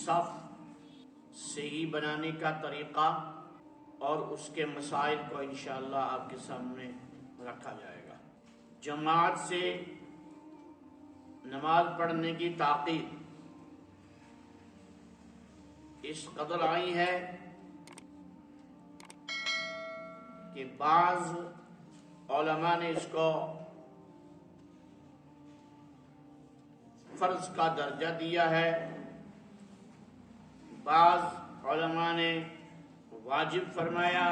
صف صحیح بنانے کا طریقہ اور اس کے مسائل کو انشاءاللہ آپ کے سامنے رکھا جائے گا۔ جماعت سے نماز پڑھنے کی تاکید اس قدر آئی ہے کہ بعض علماء نے اس کو فرض کا درجہ دیا ہے، بعض علماء نے واجب فرمایا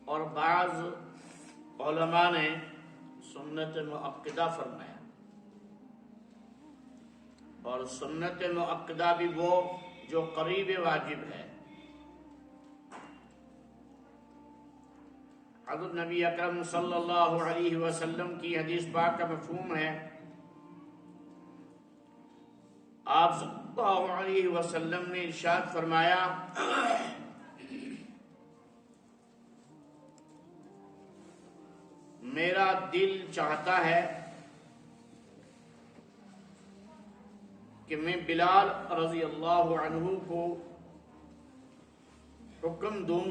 اور بعض علماء نے سنت مؤکدہ فرمایا، اور سنت مؤکدہ بھی وہ جو قریب واجب ہے۔ حضرت نبی اکرم صلی اللہ علیہ وسلم کی حدیث پاک کا مفہوم ہے، آپ صلی اللہ علیہ وسلم نے ارشاد فرمایا میرا دل چاہتا ہے کہ میں بلال رضی اللہ عنہ کو حکم دوں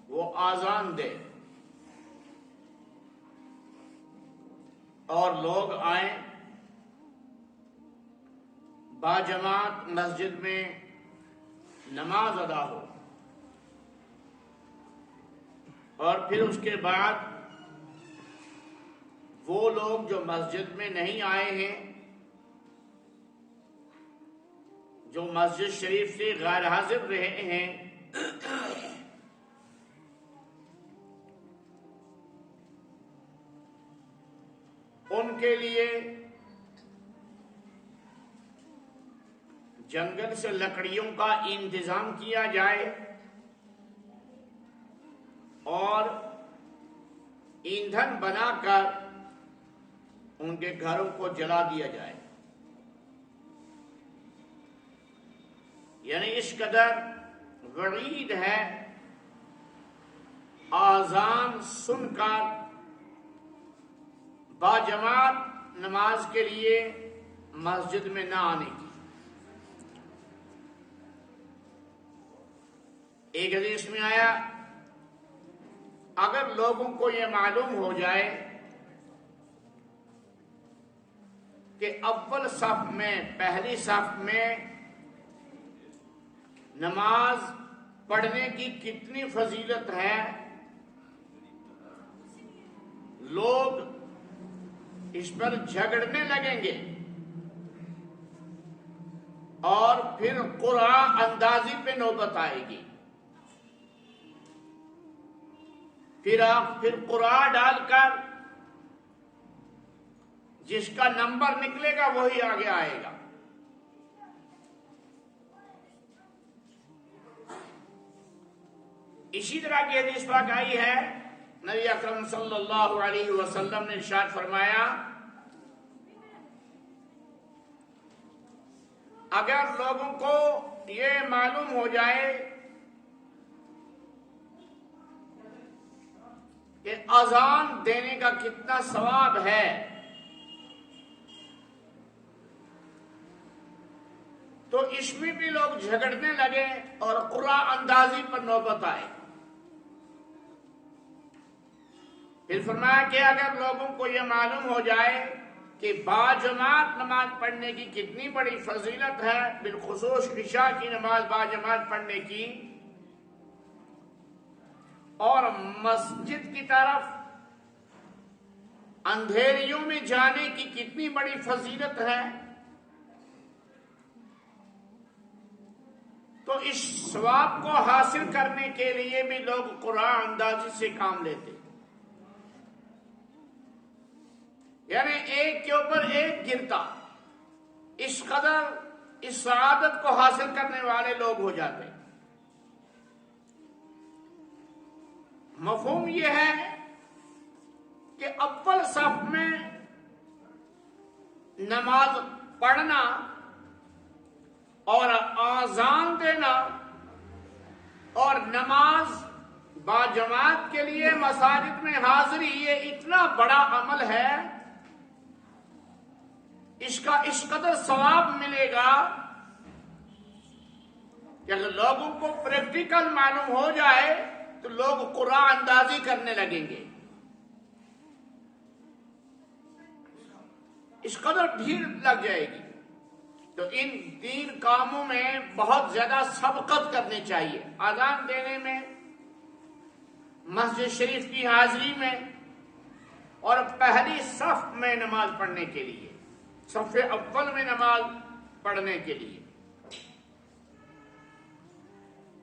وہ آذان دے اور لوگ آئیں، باجماعت مسجد میں نماز ادا ہو، اور پھر اس کے بعد وہ لوگ جو مسجد میں نہیں آئے ہیں، جو مسجد شریف سے غیر حاضر رہے ہیں، ان کے لیے جنگل سے لکڑیوں کا انتظام کیا جائے اور ایندھن بنا کر ان کے گھروں کو جلا دیا جائے۔ یعنی اس قدر وعید ہے آذان سن کر باجماعت نماز کے لیے مسجد میں نہ آنے کی۔ ایک حدیث میں آیا اگر لوگوں کو یہ معلوم ہو جائے کہ اول صف میں، پہلی صف میں نماز پڑھنے کی کتنی فضیلت ہے، لوگ اس پر جھگڑنے لگیں گے اور پھر قرآن اندازی پہ نوبت آئے گی، پھر قرآن ڈال کر جس کا نمبر نکلے گا وہی آگے آئے گا۔ اسی طرح کی حدیث پاک آئی ہے، نبی اکرم صلی اللہ علیہ وسلم نے ارشاد فرمایا اگر لوگوں کو یہ معلوم ہو جائے کہ اذان دینے کا کتنا ثواب ہے تو اس میں بھی لوگ جھگڑنے لگے اور قرآن اندازی پر نوبت آئے۔ پھر فرمایا کہ اگر لوگوں کو یہ معلوم ہو جائے کہ باجماعت نماز پڑھنے کی کتنی بڑی فضیلت ہے، بالخصوص عشاء کی نماز باجماعت پڑھنے کی، اور مسجد کی طرف اندھیریوں میں جانے کی کتنی بڑی فضیلت ہے، تو اس ثواب کو حاصل کرنے کے لیے بھی لوگ قرآن اندازی سے کام لیتے، یعنی ایک کے اوپر ایک گرتا، اس قدر اس سعادت کو حاصل کرنے والے لوگ ہو جاتے۔ مفہوم یہ ہے کہ اول صف میں نماز پڑھنا اور آذان دینا اور نماز باجماعت کے لیے مساجد میں حاضری، یہ اتنا بڑا عمل ہے اس کا اس قدر ثواب ملے گا کہ اگر لوگوں کو پریکٹیکل معلوم ہو جائے تو لوگ قرآن اندازی کرنے لگیں گے. اس قدر بھیڑ لگ جائے گی. تو ان تین کاموں میں بہت زیادہ سبقت کرنی چاہیے. اذان دینے میں، مسجد شریف کی حاضری میں، اور پہلی صف میں نماز پڑھنے کے لیے، صف اول میں نماز پڑھنے کے لیے.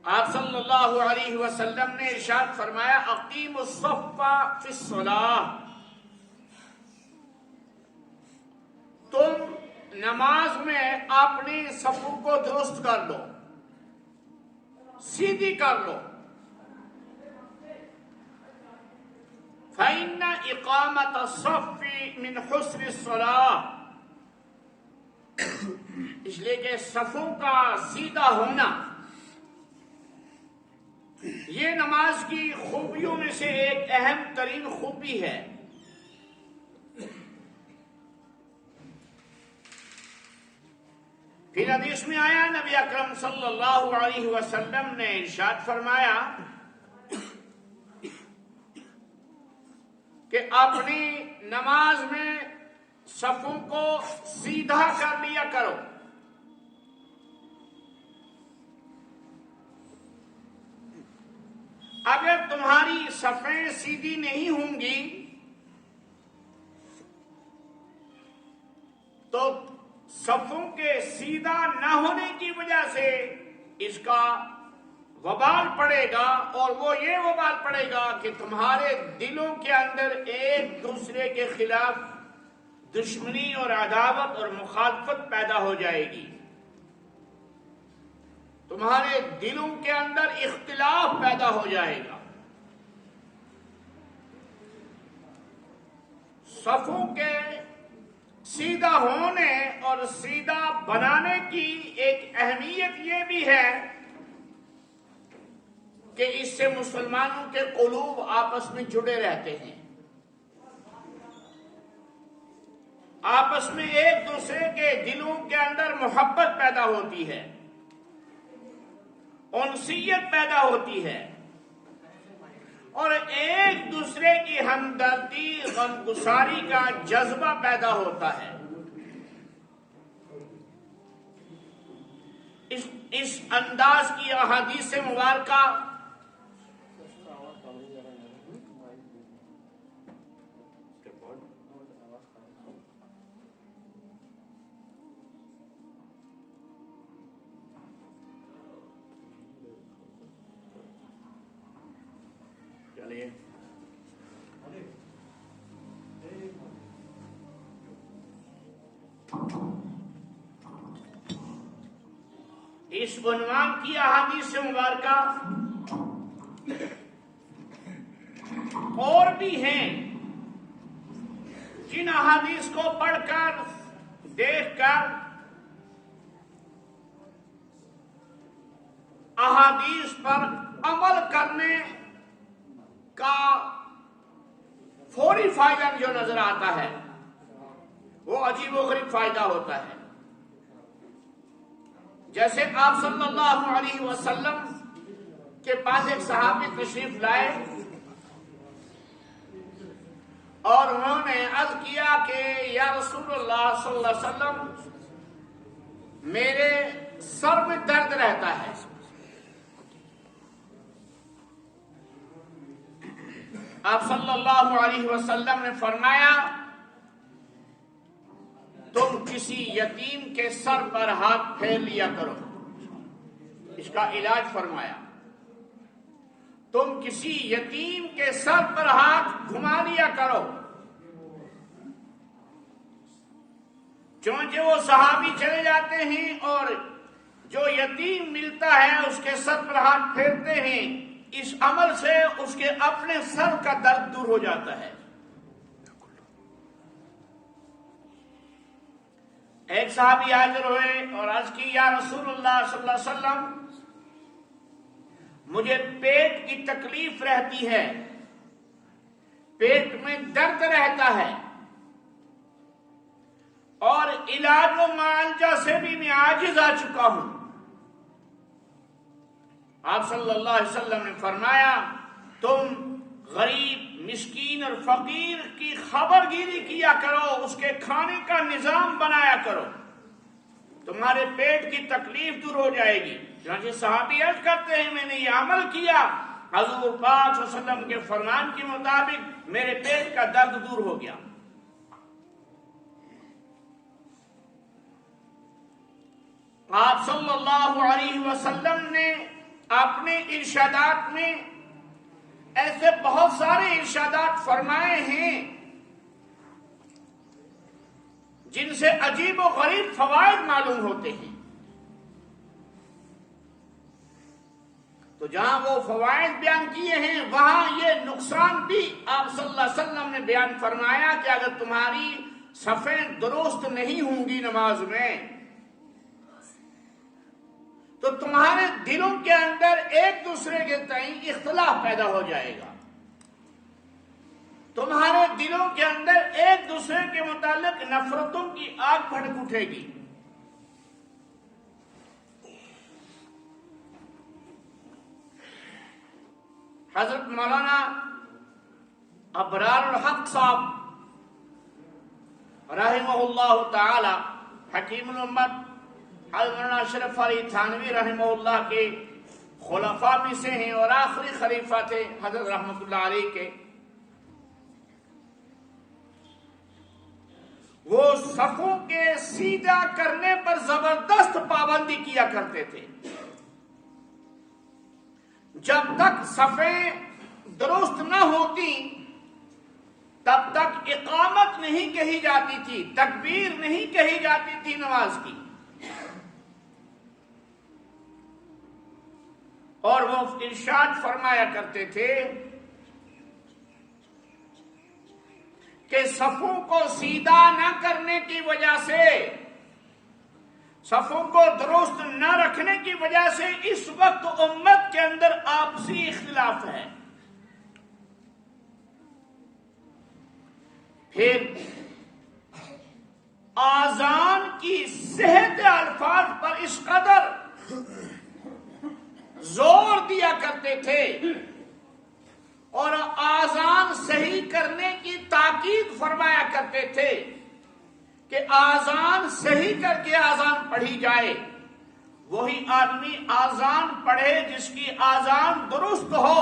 آپ صلی اللہ علیہ وسلم نے ارشاد فرمایا اقیموا الصف فی الصلاۃ، تم نماز میں اپنی صفوں کو درست کر لو، سیدھی کر لو. فَإِنَّ إِقَامَةَ الصَّفِّ مِنْ حُسْنِ الصَّلَاةِ، اس لیے کہ صفوں کا سیدھا ہونا یہ نماز کی خوبیوں میں سے ایک اہم ترین خوبی ہے. پھر حدیث میں آیا، نبی اکرم صلی اللہ علیہ وسلم نے ارشاد فرمایا کہ اپنی نماز میں صفوں کو سیدھا کر لیا کرو. اگر تمہاری صفیں سیدھی نہیں ہوں گی تو صفوں کے سیدھا نہ ہونے کی وجہ سے اس کا وبال پڑے گا، اور وہ یہ وبال پڑے گا کہ تمہارے دلوں کے اندر ایک دوسرے کے خلاف دشمنی اور عداوت اور مخالفت پیدا ہو جائے گی. تمہارے دلوں کے اندر اختلاف پیدا ہو جائے گا. صفوں کے سیدھا ہونے اور سیدھا بنانے کی ایک اہمیت یہ بھی ہے کہ اس سے مسلمانوں کے قلوب آپس میں جڑے رہتے ہیں، آپس میں ایک دوسرے کے دلوں کے اندر محبت پیدا ہوتی ہے، انسیت پیدا ہوتی ہے، اور ایک دوسرے کی ہمدردی غمگساری کا جذبہ پیدا ہوتا ہے. اس انداز کی احادیث مبارکہ اس عنوان کی احادیث مبارکہ اور بھی ہیں جن احادیث کو پڑھ کر، دیکھ کر، احادیث پر عمل کرنے کا فوری فائدہ جو نظر آتا ہے وہ عجیب و غریب فائدہ ہوتا ہے. جیسے آپ صلی اللہ علیہ وسلم کے پاس ایک صحابی تشریف لائے اور انہوں نے عرض کیا کہ یا رسول اللہ صلی اللہ علیہ وسلم میرے سر میں درد رہتا ہے. آپ صلی اللہ علیہ وسلم نے فرمایا تم کسی یتیم کے سر پر ہاتھ پھیر لیا کرو. اس کا علاج فرمایا تم کسی یتیم کے سر پر ہاتھ گھما لیا کرو. چونکہ وہ صحابی چلے جاتے ہیں اور جو یتیم ملتا ہے اس کے سر پر ہاتھ پھیرتے ہیں، اس عمل سے اس کے اپنے سر کا درد دور ہو جاتا ہے. ایک صحابی حاضر ہوئے اور عرض کی یا رسول اللہ صلی اللہ علیہ وسلم مجھے پیٹ کی تکلیف رہتی ہے، پیٹ میں درد رہتا ہے اور علاج و معالجہ سے بھی میں عاجز آ چکا ہوں۔ آپ صلی اللہ علیہ وسلم نے فرمایا تم غریب مسکین اور فقیر کی خبر گیری کیا کرو، اس کے کھانے کا نظام بنایا کرو، تمہارے پیٹ کی تکلیف دور ہو جائے گی۔ چنانچہ صحابی عرض کرتے ہیں میں نے یہ عمل کیا، حضور پاک صلی اللہ علیہ وسلم کے فرمان کے مطابق میرے پیٹ کا درد دور ہو گیا۔ آپ صلی اللہ علیہ وسلم نے اپنے ارشادات میں ایسے بہت سارے ارشادات فرمائے ہیں جن سے عجیب و غریب فوائد معلوم ہوتے ہیں۔ تو جہاں وہ فوائد بیان کیے ہیں وہاں یہ نقصان بھی آپ صلی اللہ علیہ وسلم نے بیان فرمایا کہ اگر تمہاری صفیں درست نہیں ہوں گی نماز میں تو تمہارے دلوں کے اندر ایک دوسرے کے تئیں اختلاف پیدا ہو جائے گا، تمہارے دلوں کے اندر ایک دوسرے کے متعلق نفرتوں کی آگ بھڑک اٹھے گی۔ حضرت مولانا ابرار الحق صاحب رحمہ اللہ تعالی حکیم الامت حضرت مولانا اشرف علی تھانوی رحمہ اللہ کے خلفاء میں سے ہیں اور آخری خلیفہ تھے حضرت رحمۃ اللہ علیہ کے۔ وہ صفوں کے سیدھا کرنے پر زبردست پابندی کیا کرتے تھے۔ جب تک صفیں درست نہ ہوتی تب تک اقامت نہیں کہی جاتی تھی، تکبیر نہیں کہی جاتی تھی نماز کی۔ اور وہ ارشاد فرمایا کرتے تھے کہ صفوں کو سیدھا نہ کرنے کی وجہ سے، صفوں کو درست نہ رکھنے کی وجہ سے اس وقت امت کے اندر آپسی اختلاف ہے۔ پھر آذان کی صحت الفاظ پر اس قدر زور دیا کرتے تھے اور آذان صحیح کرنے کی تاکید فرمایا کرتے تھے کہ آذان صحیح کر کے آذان پڑھی جائے۔ وہی آدمی آذان پڑھے جس کی آذان درست ہو۔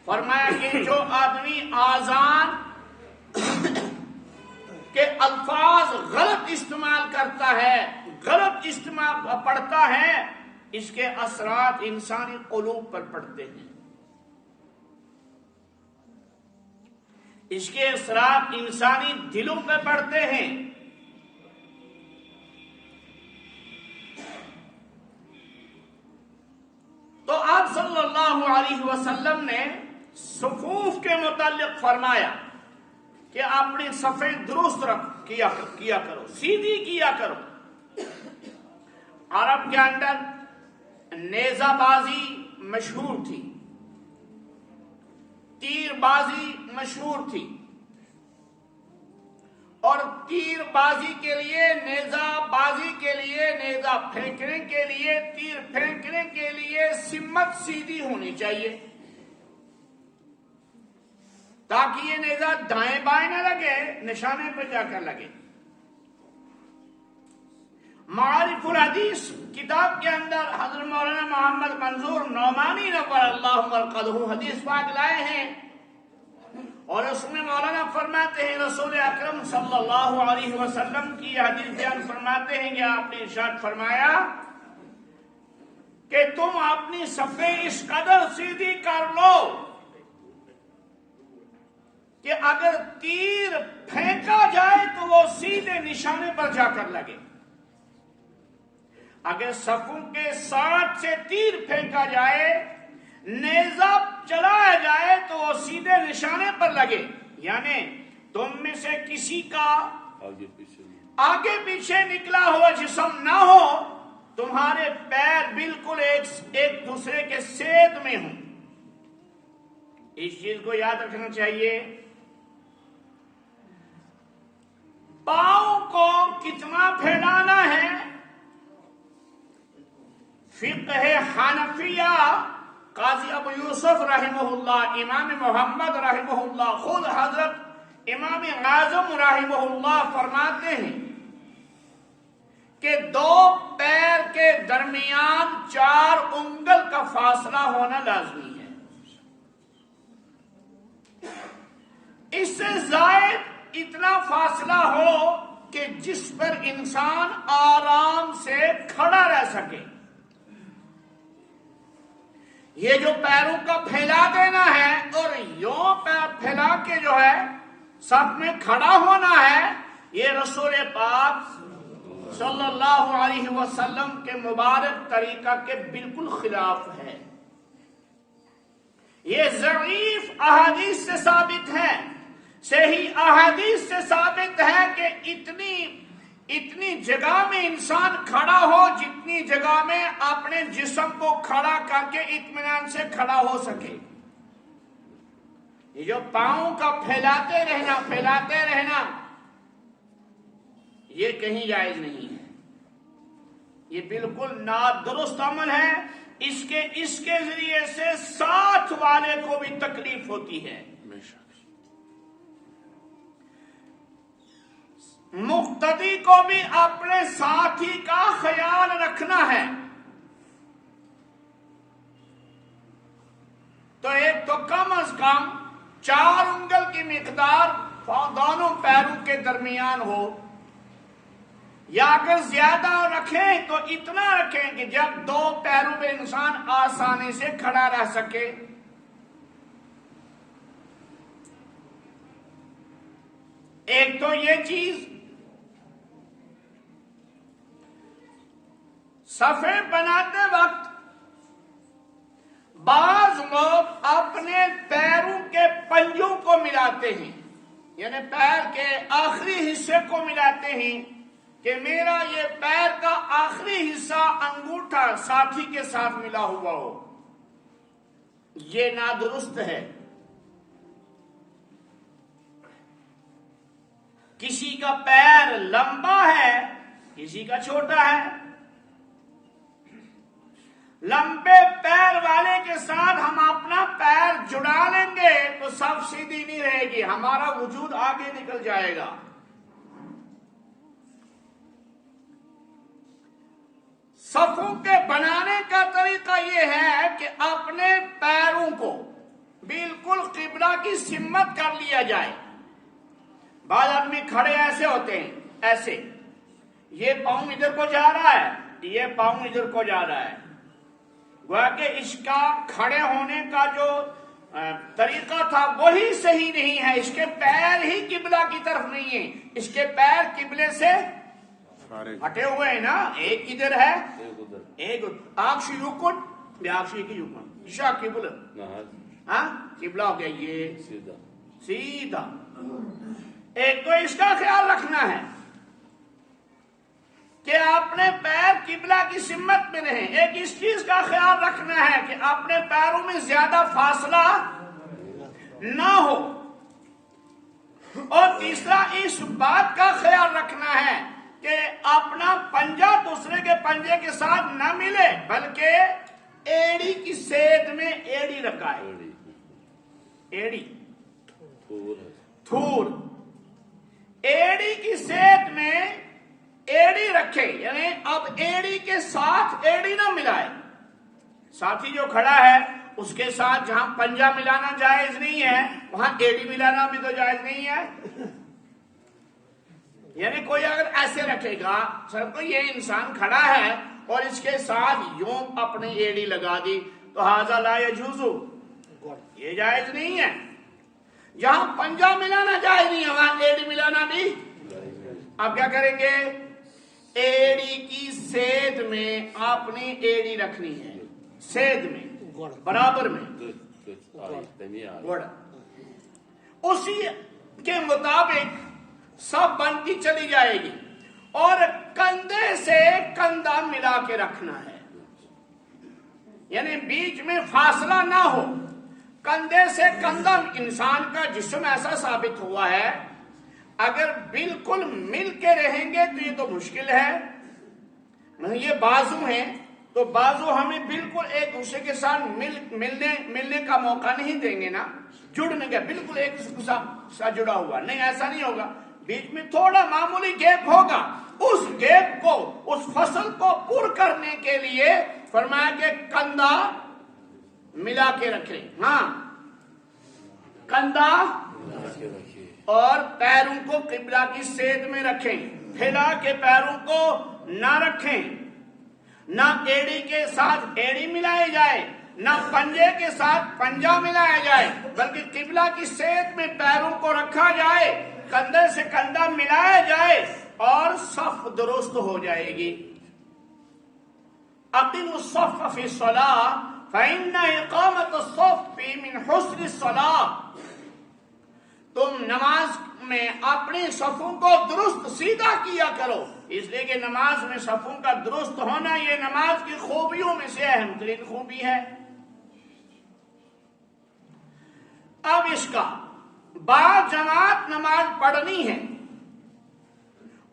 فرمایا کہ جو آدمی آذان کے الفاظ غلط استعمال کرتا ہے، غلط استعمال پڑھتا ہے، اس کے اثرات انسانی قلوب پر پڑتے ہیں، اس کے اثرات انسانی دلوں پہ پڑتے ہیں۔ تو آپ صلی اللہ علیہ وسلم نے صفوف کے متعلق فرمایا کہ اپنی صفیں درست کیا کرو، سیدھی کیا کرو۔ عرب کے اندر نیزہ بازی مشہور تھی، تیر بازی مشہور تھی، اور تیر بازی کے لیے، نیزہ بازی کے لیے، نیزہ پھینکنے کے لیے، تیر پھینکنے کے لیے سمت سیدھی ہونی چاہیے تاکہ یہ نیزہ دائیں بائیں نہ لگے، نشانے پہ جا کر لگے۔ معارف الحدیث کتاب کے اندر حضرت مولانا محمد منظور نعمانی نور اللہ مرقدہ حدیث پاک لائے ہیں، اور اس میں مولانا فرماتے ہیں رسول اکرم صلی اللہ علیہ وسلم کی حدیث بیان فرماتے ہیں کہ آپ نے ارشاد فرمایا کہ تم اپنی صفیں اس قدر سیدھی کر لو کہ اگر تیر پھینکا جائے تو وہ سیدھے نشانے پر جا کر لگے، اگر صفوں کے ساتھ سے تیر پھینکا جائے، نیزہ چلایا جائے تو وہ سیدھے نشانے پر لگے۔ یعنی تم میں سے کسی کا آگے پیچھے نکلا ہوا جسم نہ ہو، تمہارے پیر بالکل ایک دوسرے کے سیدھ میں ہوں۔ اس چیز کو یاد رکھنا چاہیے۔ پاؤں کو کتنا پھیلانا ہے؟ فقہ حنفیہ قاضی ابو یوسف رحمہ اللہ، امام محمد رحمہ اللہ، خود حضرت امام اعظم رحمہ اللہ فرماتے ہیں کہ دو پیر کے درمیان 4 انگل کا فاصلہ ہونا لازمی ہے۔ اس سے زائد اتنا فاصلہ ہو کہ جس پر انسان آرام سے کھڑا رہ سکے۔ یہ جو پیروں کا پھیلا دینا ہے اور یوں پیر پھیلا کے جو ہے سب میں کھڑا ہونا ہے، یہ رسول پاک صلی اللہ علیہ وسلم کے مبارک طریقہ کے بالکل خلاف ہے۔ یہ ضعیف احادیث سے ثابت ہے، صحیح احادیث سے ثابت ہے کہ اتنی جگہ میں انسان کھڑا ہو جتنی جگہ میں اپنے جسم کو کھڑا کر کے اطمینان سے کھڑا ہو سکے۔ یہ جو پاؤں کا پھیلاتے رہنا یہ کہیں جائز نہیں ہے، یہ بالکل نادرست عمل ہے۔ اس کے ذریعے سے ساتھ والے کو بھی تکلیف ہوتی ہے۔ مقتدی کو بھی اپنے ساتھی کا خیال رکھنا ہے۔ تو ایک تو کم از کم 4 انگل کی مقدار دونوں پیروں کے درمیان ہو، یا اگر زیادہ رکھیں تو اتنا رکھیں کہ جب 2 پیروں پہ انسان آسانی سے کھڑا رہ سکے۔ ایک تو یہ چیز، صفے بناتے وقت بعض لوگ اپنے پیروں کے پنجوں کو ملاتے ہیں، یعنی پیر کے آخری حصے کو ملاتے ہیں کہ میرا یہ پیر کا آخری حصہ انگوٹھا ساتھی کے ساتھ ملا ہوا ہو۔ یہ نادرست ہے۔ کسی کا پیر لمبا ہے، کسی کا چھوٹا ہے۔ لمبے پیر والے کے ساتھ ہم اپنا پیر جڑا لیں گے تو سب سیدھی نہیں رہے گی، ہمارا وجود آگے نکل جائے گا۔ صفوں کے بنانے کا طریقہ یہ ہے کہ اپنے پیروں کو بالکل قبلہ کی سمت کر لیا جائے۔ بعض آدمی کھڑے ایسے ہوتے ہیں، ایسے، یہ پاؤں ادھر کو جا رہا ہے، یہ پاؤں ادھر کو جا رہا ہے، گویا کہ اس کا کھڑے ہونے کا جو طریقہ تھا وہی صحیح نہیں ہے۔ اس کے پیر ہی قبلہ کی طرف نہیں ہیں، اس کے پیر قبلے سے ہٹے ہوئے ہیں نا، ایک ادھر ہے ایک آکش یوکن بیاکشی کی یوکن عشاء قبلہ، ہاں قبلہ ہو گیا یہ سیدھا۔ ایک تو اس کا خیال رکھنا ہے کہ اپنے پیر قبلہ کی سمت میں رہیں، ایک اس چیز کا خیال رکھنا ہے کہ اپنے پیروں میں زیادہ فاصلہ نہ ہو، اور تیسرا اس بات کا خیال رکھنا ہے کہ اپنا پنجہ دوسرے کے پنجے کے ساتھ نہ ملے، بلکہ ایڑی کی سیدھ میں ایڑی رکھائے، ایڑی تھور ایڑی کی سیدھ میں ایڑی رکھے، یعنی اب ایڑی کے ساتھ ایڑی نہ ملائے۔ ساتھی جو کھڑا ہے اس کے ساتھ جہاں پنجہ ملانا جائز نہیں ہے وہاں ایڑی ملانا بھی تو جائز نہیں ہے۔ یعنی کوئی اگر ایسے رکھے گا، سر کو یہ انسان کھڑا ہے اور اس کے ساتھ یوں اپنی ایڑی لگا دی تو ھذا لا یجوز، یہ جائز نہیں ہے۔ جہاں پنجہ ملانا جائز نہیں ہے وہاں ایڑی ملانا بھی۔ اب کیا کریں گے؟ ایڑی کی سیدھ میں اپنی ایڑی رکھنی ہے، سیدھ میں برابر میں گوڑا، اسی کے مطابق سب بنتی چلی جائے گی، اور کندھے سے کندھا ملا کے رکھنا ہے، یعنی بیچ میں فاصلہ نہ ہو۔ کندھے سے کندھا، انسان کا جسم ایسا ثابت ہوا ہے اگر بالکل مل کے رہیں گے تو یہ تو مشکل ہے. یہ بازو ہیں تو بازو ہمیں بالکل ایک دوسرے کے ساتھ ملنے کا موقع نہیں دیں گے نا, جڑنے کا بالکل ایک دوسرے کے ساتھ جڑا ہوا نہیں, ایسا نہیں ہوگا. بیچ میں تھوڑا معمولی گیپ ہوگا. اس گیپ کو, اس فصل کو پر کرنے کے لیے فرمایا کہ کندھا ملا کے رکھیں. ہاں, کندھا اور پیروں کو قبلہ کی سید میں رکھیں, پھیلا کے پیروں کو نہ رکھیں, نہ ایڑی کے ساتھ ایڑی ملائی جائے, نہ پنجے کے ساتھ پنجہ ملایا جائے, بلکہ قبلہ کی سید میں پیروں کو رکھا جائے, کندھے سے کندھا ملایا جائے اور صف درست ہو جائے گی. اقیموا الصف فی الصلاۃ فإن اقامۃ الصف من حسن الصلاۃ. تم نماز میں اپنی صفوں کو درست سیدھا کیا کرو, اس لیے کہ نماز میں صفوں کا درست ہونا یہ نماز کی خوبیوں میں سے اہم ترین خوبی ہے. اب اس کا باجماعت نماز پڑھنی ہے,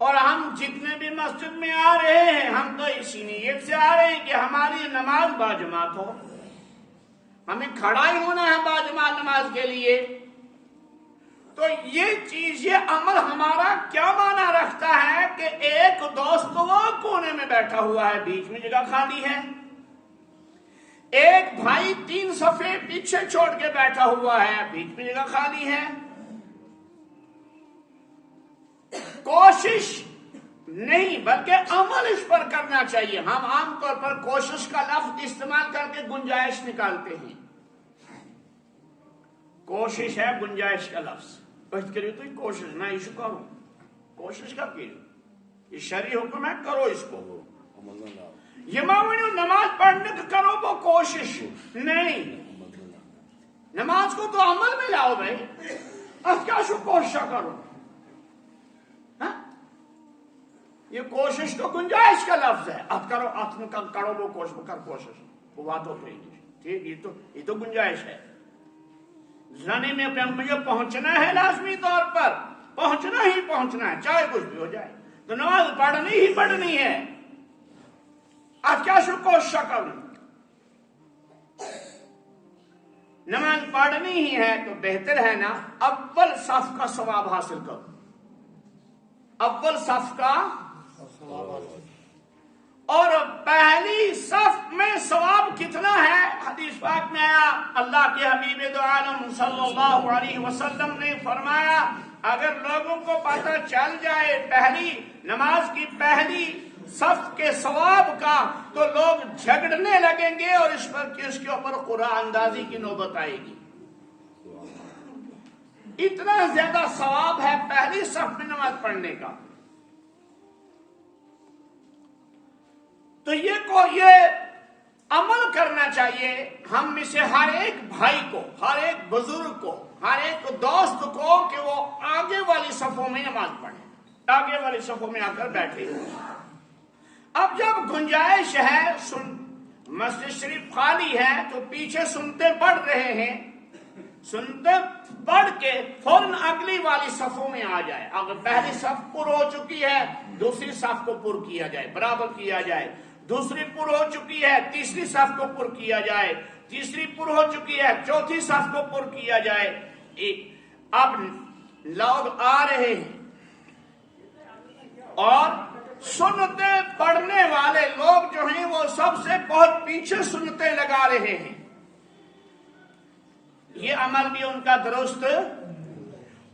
اور ہم جتنے بھی مسجد میں آ رہے ہیں ہم تو اسی نیت سے آ رہے ہیں کہ ہماری نماز باجماعت ہو, ہمیں کھڑا ہی ہونا ہے باجماعت نماز کے لیے. تو یہ چیز, یہ عمل ہمارا کیا معنی رکھتا ہے کہ ایک دوست وہ کونے میں بیٹھا ہوا ہے, بیچ میں جگہ خالی ہے, ایک بھائی 3 صفحے پیچھے چھوڑ کے بیٹھا ہوا ہے, بیچ میں جگہ خالی ہے. کوشش نہیں بلکہ عمل اس پر کرنا چاہیے. ہم عام طور پر کوشش کا لفظ استعمال کر کے گنجائش نکالتے ہیں. کوشش ہے گنجائش کا لفظ. کریے تو کوشش نہ ایشو کرو, کوشش کب کی, یہ شرعی حکم ہے, کرو اس کو. یہ مانو نماز پڑھنے کا کرو وہ کوشش نہیں, نماز کو تو عمل میں لاؤ بھائی. اب کیا شو کوشش کرو, یہ کوشش تو گنجائش کا لفظ ہے. اب کرو, اب کرو وہ کوشش, وہ بات ہو ٹھیک, یہ تو گنجائش ہے. زنی میں مجھے پہنچنا ہے, لازمی طور پر پہنچنا ہے, چاہے کچھ بھی ہو جائے, تو نماز پڑھنی ہی پڑھنی ہے. آج کیا شو کوشش کروں, نماز پڑھنی ہی ہے تو بہتر ہے نا اول صف کا ثواب حاصل کرو. اول صف کا, اور پہلی صف میں ثواب کتنا ہے؟ حدیث پاک میں آیا, اللہ کے حبیب دو عالم صلی اللہ علیہ وسلم نے فرمایا, اگر لوگوں کو پتہ چل جائے پہلی نماز کی پہلی صف کے ثواب کا, تو لوگ جھگڑنے لگیں گے اور اس کے اوپر قرآن اندازی کی نوبت آئے گی. اتنا زیادہ ثواب ہے پہلی صف میں نماز پڑھنے کا. تو یہ عمل کرنا چاہیے ہم میں سے ہر ایک بھائی کو, ہر ایک بزرگ کو, ہر ایک دوست کو, کہ وہ آگے والی صفوں میں نماز پڑھے, آگے والی صفوں میں آ کر بیٹھے. اب جب گنجائش ہے, مسجد شریف خالی ہے, تو پیچھے سنتے پڑھ رہے ہیں, سنتے پڑھ کے فوراً اگلی والی صفوں میں آ جائے. اگر پہلی صف پر ہو چکی ہے, دوسری صف کو پر کیا جائے, برابر کیا جائے. دوسری پر ہو چکی ہے, تیسری صف کو پر کیا جائے. تیسری پر ہو چکی ہے, چوتھی صف کو پر کیا جائے. اب لوگ آ رہے ہیں اور سنتے پڑھنے والے لوگ جو ہیں وہ سب سے بہت پیچھے سنتے لگا رہے ہیں. یہ عمل بھی ان کا درست,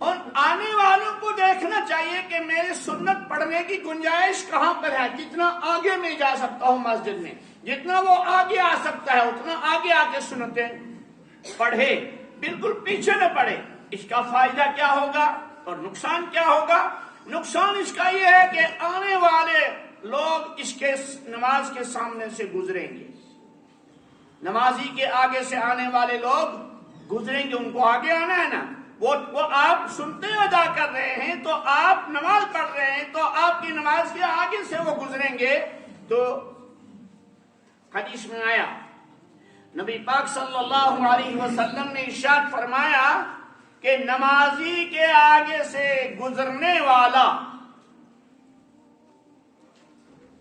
اور آنے والوں کو دیکھنا چاہیے کہ میری سنت پڑھنے کی گنجائش کہاں پر ہے, کتنا آگے میں جا سکتا ہوں مسجد میں, جتنا وہ آگے آ سکتا ہے اتنا آگے آ کے سنتیں پڑھے, بالکل پیچھے نہ پڑھے. اس کا فائدہ کیا ہوگا اور نقصان کیا ہوگا؟ نقصان اس کا یہ ہے کہ آنے والے لوگ اس کے نماز کے سامنے سے گزریں گے, نمازی کے آگے سے آنے والے لوگ گزریں گے, ان کو آگے آنا ہے نا. وہ آپ سنتے ادا کر رہے ہیں, تو آپ نماز پڑھ رہے ہیں, تو آپ کی نماز کے آگے سے وہ گزریں گے. تو حدیث میں آیا, نبی پاک صلی اللہ علیہ وسلم نے ارشاد فرمایا کہ نمازی کے آگے سے گزرنے والا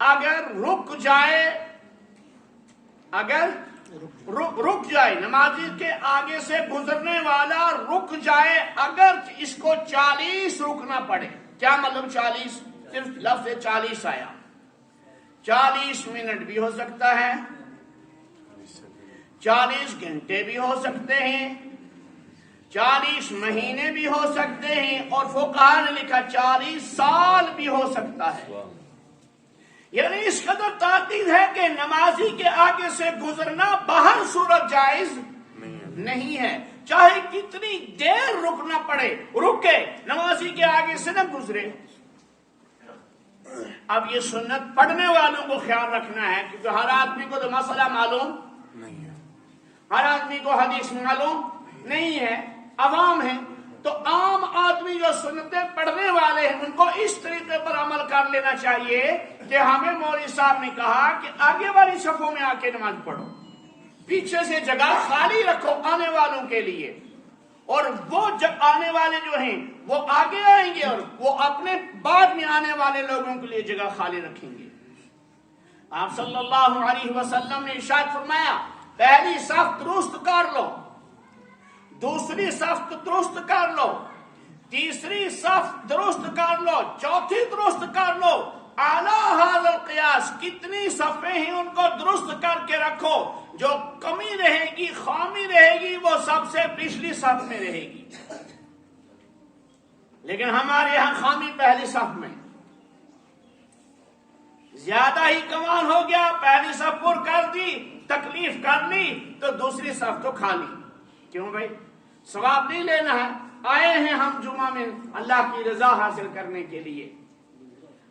اگر رک جائے، نمازی کے آگے سے گزرنے والا رک جائے، اگر اس کو 40 رکنا پڑے. کیا مطلب 40؟ صرف لفظ 40 آیا. 40 منٹ بھی ہو سکتا ہے، 40 گھنٹے بھی ہو سکتے ہیں، 40 مہینے بھی ہو سکتے ہیں، اور فقہاء نے لکھا 40 سال بھی ہو سکتا ہے. یعنی اس قدر تاکید ہے کہ نمازی کے آگے سے گزرنا بہر صورت جائز نہیں ہے. چاہے کتنی دیر رکنا پڑے، رکے، نمازی کے آگے سے نہ گزرے. اب یہ سنت پڑھنے والوں کو خیال رکھنا ہے، کیونکہ ہر آدمی کو تو مسئلہ معلوم نہیں ہے، ہر آدمی کو حدیث معلوم نہیں ہے، عوام ہیں. تو عام آدمی جو سنتیں پڑھنے والے ہیں ان کو اس طریقے پر عمل کر لینا چاہیے کہ ہمیں مولوی صاحب نے کہا کہ آگے والی صفوں میں آ کے نماز پڑھو، پیچھے سے جگہ خالی رکھو آنے والوں کے لیے، اور وہ جب آنے والے جو ہیں وہ آگے آئیں گے اور وہ اپنے بعد میں آنے والے لوگوں کے لیے جگہ خالی رکھیں گے. آپ صلی اللہ علیہ وسلم نے ارشاد فرمایا پہلی صف درست کر لو، دوسری صف درست کر لو، تیسری صف درست کر لو، چوتھی درست کر لو. اعلیٰ حاضر قیاس کتنی صفیں ہیں ان کو درست کر کے رکھو. جو کمی رہے گی، خامی رہے گی، وہ سب سے پچھلی صف میں رہے گی. لیکن ہمارے یہاں خامی پہلی صف میں، زیادہ ہی کمال ہو گیا، پہلی صف پر کر دی، تکلیف کر لی تو دوسری صف تو کھا لی. کیوں بھائی؟ ثواب نہیں لینا ہے. آئے ہیں ہم جمعہ میں اللہ کی رضا حاصل کرنے کے لیے،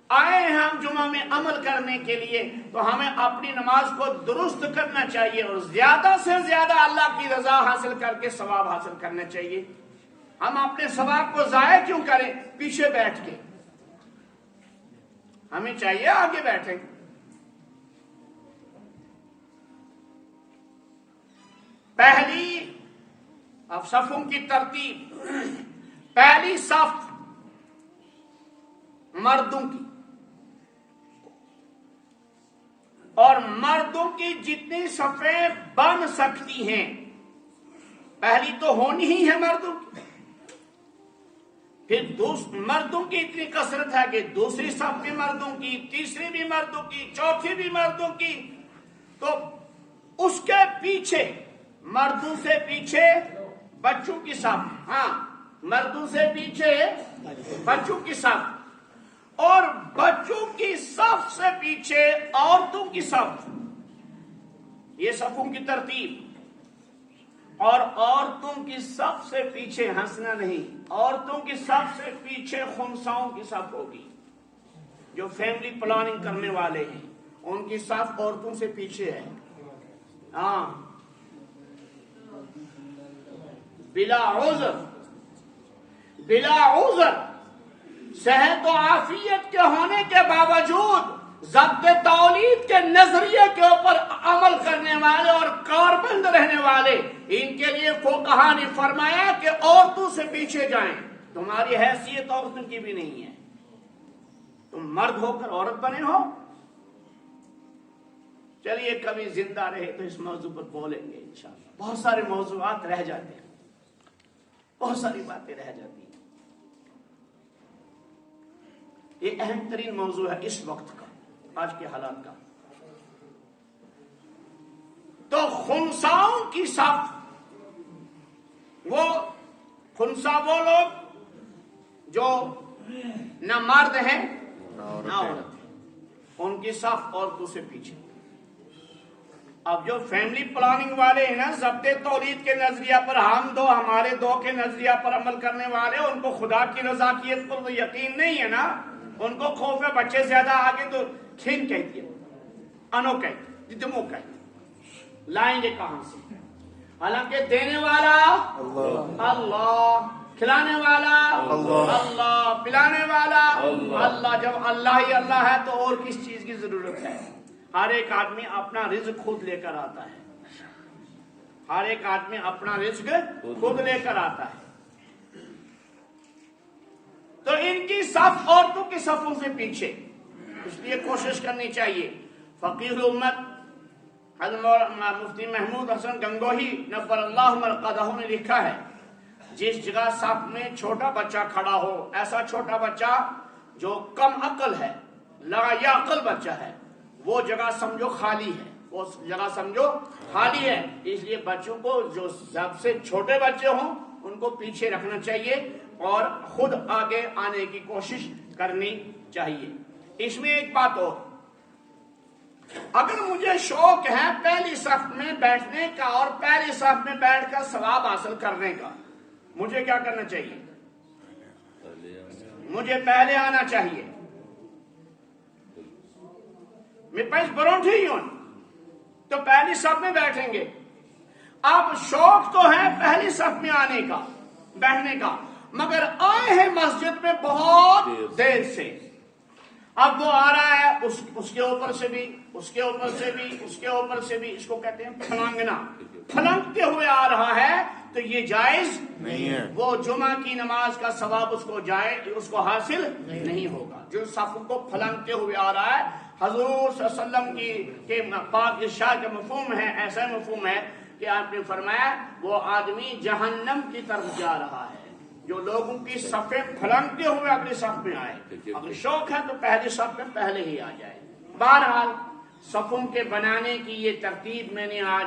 آئے ہیں ہم جمعہ میں عمل کرنے کے لیے، تو ہمیں اپنی نماز کو درست کرنا چاہیے اور زیادہ سے زیادہ اللہ کی رضا حاصل کر کے ثواب حاصل کرنا چاہیے. ہم اپنے ثواب کو ضائع کیوں کریں پیچھے بیٹھ کے؟ ہمیں چاہیے آگے بیٹھیں. پہلی اب صفوں کی ترتیب، پہلی صف مردوں کی، اور مردوں کی جتنی صفیں بن سکتی ہیں پہلی تو ہونی ہی ہے مردوں کی. پھر مردوں کی اتنی کثرت ہے کہ دوسری صف بھی مردوں کی، تیسری بھی مردوں کی، چوتھی بھی مردوں کی. تو اس کے پیچھے مردوں سے پیچھے بچوں کی صف، ہاں مردوں سے پیچھے بچوں کی صف، اور بچوں کی صف سے پیچھے عورتوں کی صف. یہ صفوں کی ترتیب. اور عورتوں کی صف سے پیچھے، ہنسنا نہیں، عورتوں کی صف سے پیچھے خنثیوں کی صف ہوگی. جو فیملی پلاننگ کرنے والے ہیں ان کی صف عورتوں سے پیچھے ہے. ہاں بلا عذر صحت و عافیت کے ہونے کے باوجود ضبط تولید کے نظریے کے اوپر عمل کرنے والے اور کاربند رہنے والے، ان کے لیے فقہاء نے فرمایا کہ عورتوں سے پیچھے جائیں. تمہاری حیثیت عورتوں کی بھی نہیں ہے، تم مرد ہو کر عورت بنے ہو. چلیے کبھی زندہ رہے تو اس موضوع پر بولیں گے انشاءاللہ. بہت سارے موضوعات رہ جاتے ہیں، بہت ساری باتیں رہ جاتی ہیں. یہ اہم ترین موضوع ہے اس وقت کا، آج کے حالات کا. تو خنثیوں کی صف، وہ خنثی وہ لوگ جو نہ مرد ہیں نہ عورت ہیں، ان کی صف عورتوں سے پیچھے. اب جو فیملی پلاننگ والے ہیں نا، ضبط تولید کے نظریہ پر، ہم دو ہمارے دو کے نظریہ پر عمل کرنے والے، ان کو خدا کی رضاکیت پر تو یقین نہیں ہے نا. ان کو خوف ہے بچے زیادہ آگے تو کھین کہتی ہے، انو کہتی، دمو کہتی، لائیں گے کہاں سے؟ حالانکہ دینے والا اللہ، کھلانے والا اللہ، پلانے والا اللہ. جب اللہ ہی اللہ ہے تو اور کس چیز کی ضرورت ہے؟ ہر ایک آدمی اپنا رزق خود لے کر آتا ہے، ہر ایک آدمی اپنا رزق خود لے کر آتا ہے. تو ان کی صف عورتوں کی صفوں سے پیچھے، اس لیے کوشش کرنی چاہیے۔ فقیہ الامت حضرت مفتی محمود حسن گنگوہی نبر اللہ مرقدہ نے لکھا ہے، جس جگہ صف میں چھوٹا بچہ کھڑا ہو، ایسا چھوٹا بچہ جو کم عقل ہے، لا یا عقل بچہ ہے، وہ جگہ سمجھو خالی ہے، وہ جگہ سمجھو خالی ہے۔ اس لیے بچوں کو جو سب سے چھوٹے بچے ہوں ان کو پیچھے رکھنا چاہیے اور خود آگے آنے کی کوشش کرنی چاہیے۔ اس میں ایک بات اور، اگر مجھے شوق ہے پہلی صف میں بیٹھنے کا اور پہلی صف میں بیٹھ کر ثواب حاصل کرنے کا، مجھے کیا کرنا چاہیے؟ مجھے پہلے آنا چاہیے۔ میں پہلے برونٹھی ہی ہوں تو پہلی صف میں بیٹھیں گے۔ اب شوق تو ہے پہلی صف میں آنے کا، بیٹھنے کا، مگر آئے ہیں مسجد میں بہت دیر سے۔ اب وہ آ رہا ہے اس کے اوپر سے بھی، اس کے اوپر سے بھی، اس کے اوپر سے بھی، اس کو کہتے ہیں پھلانگنا، پھلنگتے ہوئے آ رہا ہے تو یہ جائز نہیں ہے۔ وہ جمعہ کی نماز کا ثواب اس کو حاصل نہیں ہوگا جو صف کو پھلنگتے ہوئے آ رہا ہے۔ حضور صلی اللہ علیہ وسلم کے پاک ارشاد کا مفہوم ہے، ایسا مفہوم ہے کہ آپ نے فرمایا وہ آدمی جہنم کی طرف جا رہا ہے جو لوگوں کی صفیں پھلنگتے ہوئے اگلی صف میں آئے۔ اگر شوق ہے تو پہلی صف میں پہلے ہی آ جائے۔ بہرحال صفوں کے بنانے کی یہ ترتیب میں نے آج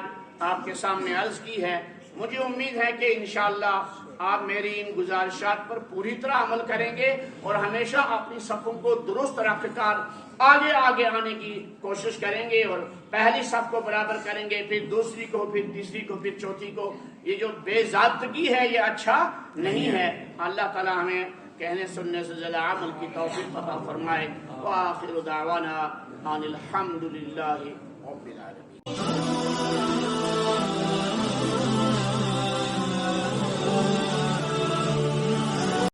آپ کے سامنے عرض کی ہے۔ مجھے امید ہے کہ انشاءاللہ آپ میری ان گزارشات پر پوری طرح عمل کریں گے اور ہمیشہ اپنی صفوں کو درست رکھ کر آگے آنے کی کوشش کریں گے اور پہلی صف کو برابر کریں گے، پھر دوسری کو، پھر تیسری کو، پھر چوتھی کو۔ یہ جو بے ضابطگی ہے یہ اچھا نہیں ہے۔ اللہ تعالی ہمیں کہنے سننے سے زیادہ عمل کی توفیق عطا فرمائے۔ وآخر دعوانا ان الحمد للہ رب العالمین۔